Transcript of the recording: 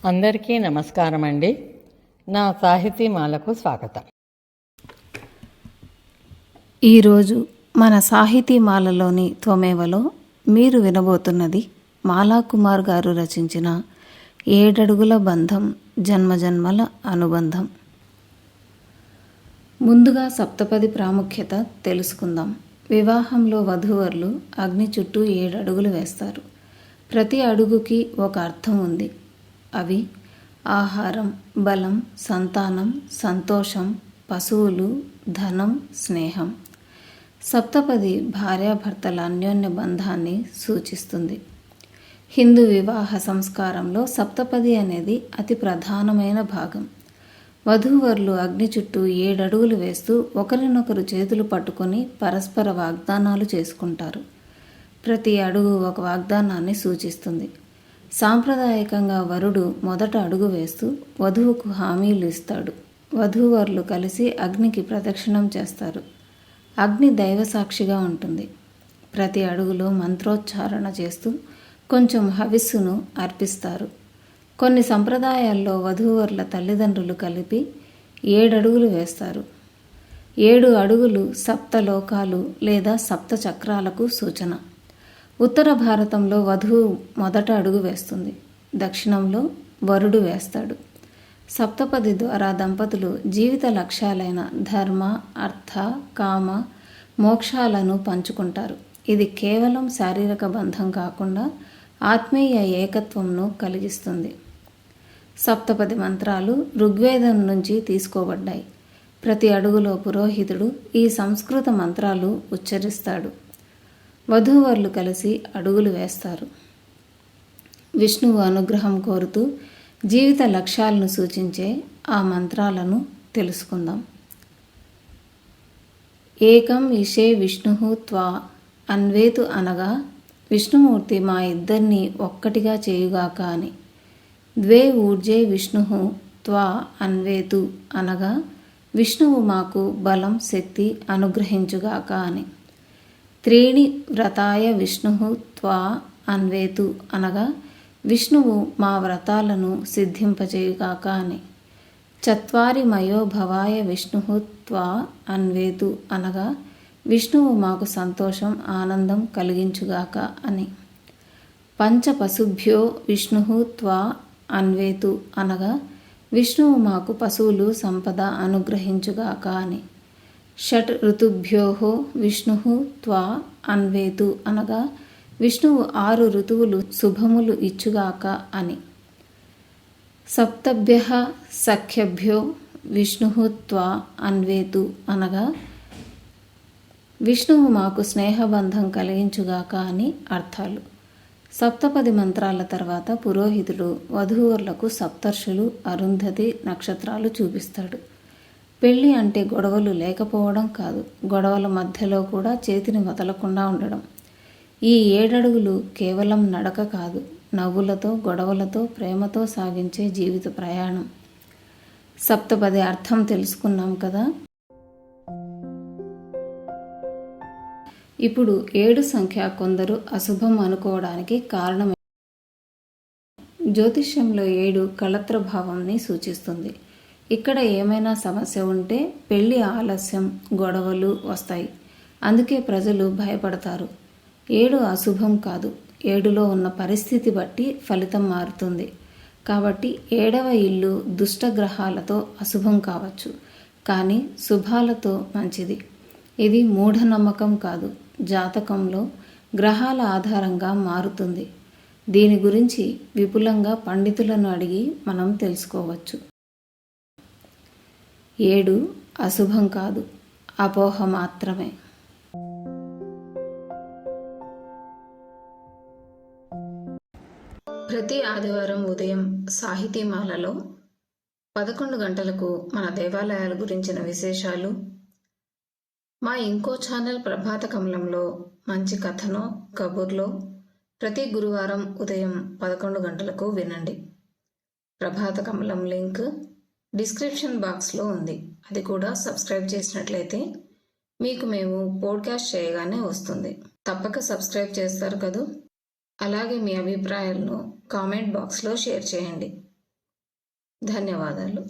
అందరికీ నమస్కారం అండి. నా సాహితీమాలకు స్వాగతం. ఈరోజు మన సాహితీమాలలోని త్వమేవలో మీరు వినబోతున్నది మాలాకుమార్ గారు రచించిన 7 అడుగుల బంధం జన్మజన్మల అనుబంధం. ముందుగా సప్తపది ప్రాముఖ్యత తెలుసుకుందాం. వివాహంలో వధూవరులు అగ్ని చుట్టూ 7 అడుగులు వేస్తారు. ప్రతి అడుగుకి ఒక అర్థం ఉంది. అవి ఆహారం, బలం, సంతానం, సంతోషం, పశువులు, ధనం, స్నేహం. సప్తపది భార్యాభర్తల అన్యోన్య బంధాన్ని సూచిస్తుంది. హిందూ వివాహ సంస్కారంలో సప్తపది అనేది అతి ప్రధానమైన భాగం. వధూవరులు అగ్ని చుట్టూ 7 అడుగులు వేస్తూ ఒకరినొకరు చేతులు పట్టుకొని పరస్పర వాగ్దానాలు చేసుకుంటారు. ప్రతి అడుగు ఒక వాగ్దానాన్ని సూచిస్తుంది. సాంప్రదాయకంగా వరుడు మొదట అడుగు వేస్తూ వధువుకు హామీలు ఇస్తాడు. వధూవరులు కలిసి అగ్నికి ప్రదక్షిణం చేస్తారు. అగ్ని దైవసాక్షిగా ఉంటుంది. ప్రతి అడుగులో మంత్రోచ్చారణ చేస్తూ కొంచెం హవిస్సును అర్పిస్తారు. కొన్ని సంప్రదాయాల్లో వధూవరుల తల్లిదండ్రులు కలిపి 7 అడుగులు వేస్తారు. 7 అడుగులు సప్తలోకాలు లేదా సప్త చక్రాలకు సూచన. ఉత్తర భారతంలో వధువు మొదట అడుగు వేస్తుంది. దక్షిణంలో వరుడు వేస్తాడు. సప్తపది ద్వారా దంపతులు జీవిత లక్ష్యాలైన ధర్మ, అర్థ, కామ, మోక్షాలను పంచుకుంటారు. ఇది కేవలం శారీరక బంధం కాకుండా ఆత్మీయ ఏకత్వంను కలిగిస్తుంది. సప్తపది మంత్రాలు ఋగ్వేదం నుంచి తీసుకోబడ్డాయి. ప్రతి అడుగులో పురోహితుడు ఈ సంస్కృత మంత్రాలు ఉచ్చరిస్తాడు. వధూవరులు కలిసి అడుగులు వేస్తారు. విష్ణువు అనుగ్రహం కోరుతూ జీవిత లక్ష్యాలను సూచించే ఆ మంత్రాలను తెలుసుకుందాం. ఏకం ఇషే విష్ణు త్వా అన్వేతు అనగా విష్ణుమూర్తి మా ఇద్దరిని ఒక్కటిగా చేయుగాక అని. ద్వే ఊర్జే విష్ణు త్వా అన్వేతు అనగా విష్ణువు మాకు బలం, శక్తి అనుగ్రహించుగాక అని. త్రీణి వ్రతాయ విష్ణు త్వా అన్వేతు అనగా విష్ణువు మా వ్రతాలను సిద్ధింపజేయుగాక అని. చత్వారి మయోభవాయ విష్ణు త్వా అన్వేతు అనగా విష్ణువు మాకు సంతోషం, ఆనందం కలిగించుగాక అని. పంచ పశుభ్యో విష్ణు త్వా అన్వేతు అనగా విష్ణువు మాకు పశువులు, సంపద అనుగ్రహించుగాక అని. షట్ ఋతుభ్యో విష్ణు త్వా అన్వేతు అనగా విష్ణువు 6 ఋతువులు శుభములు ఇచ్చుగాక అని. సప్తభ్య సఖ్యభ్యో విష్ణు త్వా అన్వేతు అనగా విష్ణువు మాకు స్నేహబంధం కలిగించుగాక అని అర్థాలు. సప్తపది మంత్రాల తర్వాత పురోహితుడు వధూవరులకు సప్తర్షులు, అరుంధతి నక్షత్రాలు చూపిస్తాడు. పెళ్ళి అంటే గొడవలు లేకపోవడం కాదు, గొడవల మధ్యలో కూడా చేతిని వదలకుండా ఉండడం. ఈ 7 అడుగులు కేవలం నడక కాదు, నవ్వులతో, గొడవలతో, ప్రేమతో సాగించే జీవిత ప్రయాణం. సప్తపది అర్థం తెలుసుకున్నాం కదా. ఇప్పుడు 7 సంఖ్య కొందరు అశుభం అనుకోవడానికి కారణం. జ్యోతిష్యంలో 7 కళత్ర భావంని సూచిస్తుంది. ఇక్కడ ఏమైనా సమస్య ఉంటే పెళ్లి ఆలస్యం, గొడవలు వస్తాయి. అందుకే ప్రజలు భయపడతారు. 7 అశుభం కాదు, 7లో ఉన్న పరిస్థితి బట్టి ఫలితం మారుతుంది. కాబట్టి 7వ ఇల్లు దుష్టగ్రహాలతో అశుభం కావచ్చు, కానీ శుభాలతో మంచిది. ఇది మూఢనమ్మకం కాదు, జాతకంలో గ్రహాల ఆధారంగా మారుతుంది. దీని గురించి విపులంగా పండితులను అడిగి మనం తెలుసుకోవచ్చు. 7 అశుభం కాదు, అపోహ మాత్రమే. ప్రతి ఆదివారం ఉదయం సాహితీమాలలో 11 గంటలకు మన దేవాలయాల గురించిన విశేషాలు, మా ఇంకో ఛానల్ ప్రభాత కమలంలో మంచి కథనో, కబుర్లో ప్రతి గురువారం ఉదయం 11 గంటలకు వినండి. ప్రభాత కమలం లింక్ డిస్క్రిప్షన్ బాక్స్లో ఉంది. అది కూడా సబ్స్క్రైబ్ చేసినట్లయితే మీకు మేము పోడ్కాస్ట్ చేయగానే వస్తుంది. తప్పక సబ్స్క్రైబ్ చేస్తారు కదూ. అలాగే మీ అభిప్రాయాలను కామెంట్ బాక్స్లో షేర్ చేయండి. ధన్యవాదాలు.